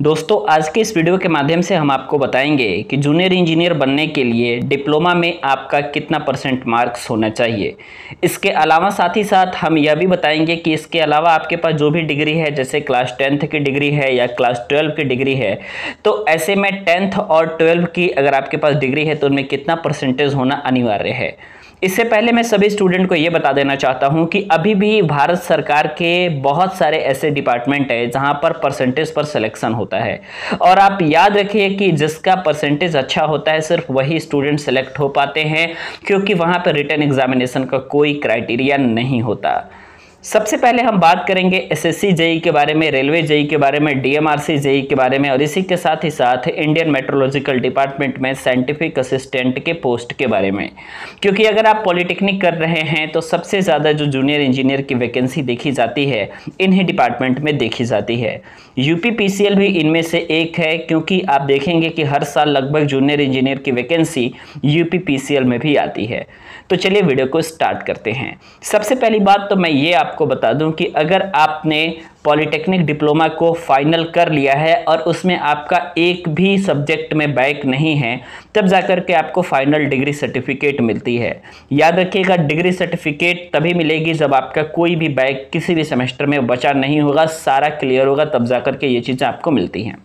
दोस्तों, आज के इस वीडियो के माध्यम से हम आपको बताएंगे कि जूनियर इंजीनियर बनने के लिए डिप्लोमा में आपका कितना परसेंट मार्क्स होना चाहिए। इसके अलावा साथ ही साथ हम यह भी बताएंगे कि इसके अलावा आपके पास जो भी डिग्री है, जैसे क्लास 10th की डिग्री है या क्लास 12 की डिग्री है, तो ऐसे में 10th और 12 की अगर आपके पास डिग्री है तो उनमें कितना परसेंटेज होना अनिवार्य है। इससे पहले मैं सभी स्टूडेंट को ये बता देना चाहता हूं कि अभी भी भारत सरकार के बहुत सारे ऐसे डिपार्टमेंट है जहां पर परसेंटेज पर सिलेक्शन होता है, और आप याद रखिए कि जिसका परसेंटेज अच्छा होता है सिर्फ वही स्टूडेंट सेलेक्ट हो पाते हैं, क्योंकि वहां पर रिटन एग्जामिनेशन का कोई क्राइटेरिया नहीं होता। सबसे पहले हम बात करेंगे एसएससी जेईई के बारे में, रेलवे जेईई के बारे में, डीएमआरसी जेईई के बारे में, और इसी के साथ ही साथ इंडियन मेट्रोलॉजिकल डिपार्टमेंट में साइंटिफिक असिस्टेंट के पोस्ट के बारे में। क्योंकि अगर आप पॉलिटेक्निक कर रहे हैं तो सबसे ज़्यादा जो जूनियर इंजीनियर की वैकेंसी देखी जाती है इन्हीं डिपार्टमेंट में देखी जाती है। यूपीपीसीएल भी इनमें से एक है, क्योंकि आप देखेंगे कि हर साल लगभग जूनियर इंजीनियर की वैकेंसी यूपीपीसीएल में भी आती है। तो चलिए वीडियो को स्टार्ट करते हैं। सबसे पहली बात तो मैं ये आपको बता दूं कि अगर आपने पॉलिटेक्निक डिप्लोमा को फाइनल कर लिया है और उसमें आपका एक भी सब्जेक्ट में बैक नहीं है, तब जाकर के आपको फाइनल डिग्री सर्टिफिकेट मिलती है। याद रखिएगा, डिग्री सर्टिफिकेट तभी मिलेगी जब आपका कोई भी बैक किसी भी सेमेस्टर में बचा नहीं होगा, सारा क्लियर होगा, तब जाकर के ये चीज़ें आपको मिलती हैं।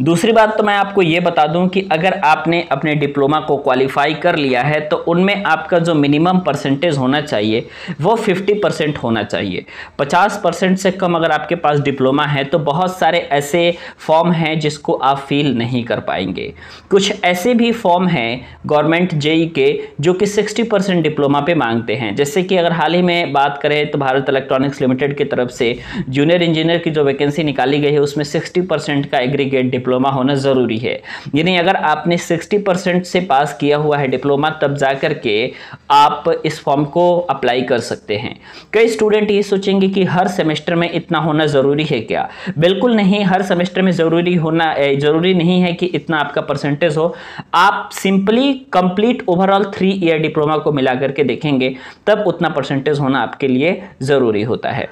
दूसरी बात तो मैं आपको ये बता दूं कि अगर आपने अपने डिप्लोमा को क्वालिफाई कर लिया है तो उनमें आपका जो मिनिमम परसेंटेज होना चाहिए वो 50% होना चाहिए। 50% से कम अगर आपके पास डिप्लोमा है तो बहुत सारे ऐसे फॉर्म हैं जिसको आप फिल नहीं कर पाएंगे। कुछ ऐसे भी फॉर्म हैं गवर्नमेंट जेईई के जो कि 60% डिप्लोमा पे मांगते हैं। जैसे कि अगर हाल ही में बात करें तो भारत इलेक्ट्रॉनिक्स लिमिटेड की तरफ से जूनियर इंजीनियर की जो वैकेंसी निकाली गई है उसमें 60% का एग्रीगेट डिप्लोमा होना जरूरी है। यानी अगर आपने 60% से पास किया हुआ है डिप्लोमा, तब जाकर के आप इस फॉर्म को अप्लाई कर सकते हैं। कई स्टूडेंट ये सोचेंगे कि हर सेमेस्टर में इतना होना जरूरी है क्या? बिल्कुल नहीं, हर सेमेस्टर में जरूरी नहीं है कि इतना आपका परसेंटेज हो। आप simply complete overall 3 year diploma को मिला करके देखेंगे तब उतना परसेंटेज होना आपके लिए जरूरी होता है।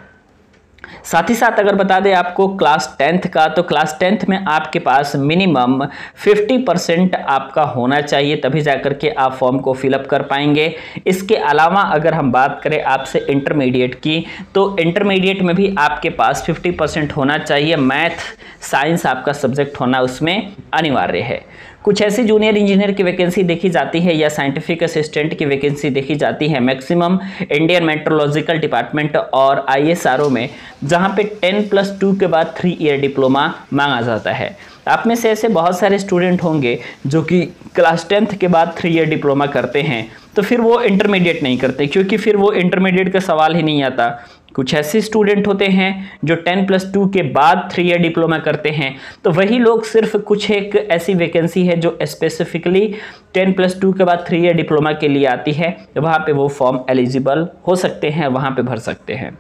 साथ ही साथ अगर बता दें आपको क्लास 10th का, तो क्लास 10th में आपके पास मिनिमम 50% आपका होना चाहिए, तभी जाकर के आप फॉर्म को फिलअप कर पाएंगे। इसके अलावा अगर हम बात करें आपसे इंटरमीडिएट की, तो इंटरमीडिएट में भी आपके पास 50% होना चाहिए। मैथ साइंस आपका सब्जेक्ट होना उसमें अनिवार्य है। कुछ ऐसी जूनियर इंजीनियर की वैकेंसी देखी जाती है या साइंटिफिक असिस्टेंट की वैकेंसी देखी जाती है मैक्सिमम इंडियन मेट्रोलॉजिकल डिपार्टमेंट और आईएसआरओ में, जहां पे 10+2 के बाद 3 ईयर डिप्लोमा मांगा जाता है। आप में से ऐसे बहुत सारे स्टूडेंट होंगे जो कि क्लास 10th के बाद 3 ईयर डिप्लोमा करते हैं, तो फिर वो इंटरमीडिएट नहीं करते, क्योंकि फिर वो इंटरमीडिएट का सवाल ही नहीं आता। कुछ ऐसे स्टूडेंट होते हैं जो 10+2 के बाद 3 ईयर डिप्लोमा करते हैं, तो वही लोग सिर्फ कुछ एक ऐसी वैकेंसी है जो स्पेसिफिकली 10+2 के बाद 3 ईयर डिप्लोमा के लिए आती है, वहाँ पे वो फॉर्म एलिजिबल हो सकते हैं, वहाँ पे भर सकते हैं।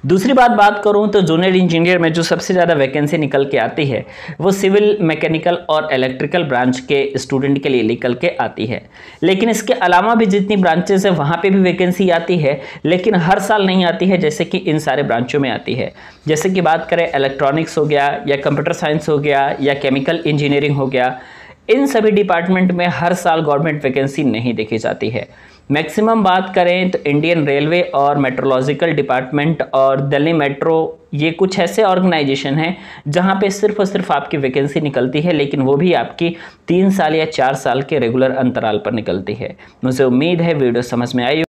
दूसरी बात करूं तो जूनियर इंजीनियर में जो सबसे ज़्यादा वैकेंसी निकल के आती है वो सिविल, मैकेनिकल और इलेक्ट्रिकल ब्रांच के स्टूडेंट के लिए निकल के आती है। लेकिन इसके अलावा भी जितनी ब्रांचेस है वहाँ पे भी वैकेंसी आती है, लेकिन हर साल नहीं आती है जैसे कि इन सारे ब्रांचों में आती है। जैसे कि बात करें इलेक्ट्रॉनिक्स हो गया या कंप्यूटर साइंस हो गया या केमिकल इंजीनियरिंग हो गया, इन सभी डिपार्टमेंट में हर साल गवर्नमेंट वैकेंसी नहीं देखी जाती है। मैक्सिमम बात करें तो इंडियन रेलवे और मेट्रोलॉजिकल डिपार्टमेंट और दिल्ली मेट्रो, ये कुछ ऐसे ऑर्गेनाइजेशन हैं जहां पे सिर्फ और सिर्फ आपकी वैकेंसी निकलती है, लेकिन वो भी आपकी 3 साल या 4 साल के रेगुलर अंतराल पर निकलती है। मुझे उम्मीद है वीडियो समझ में आई।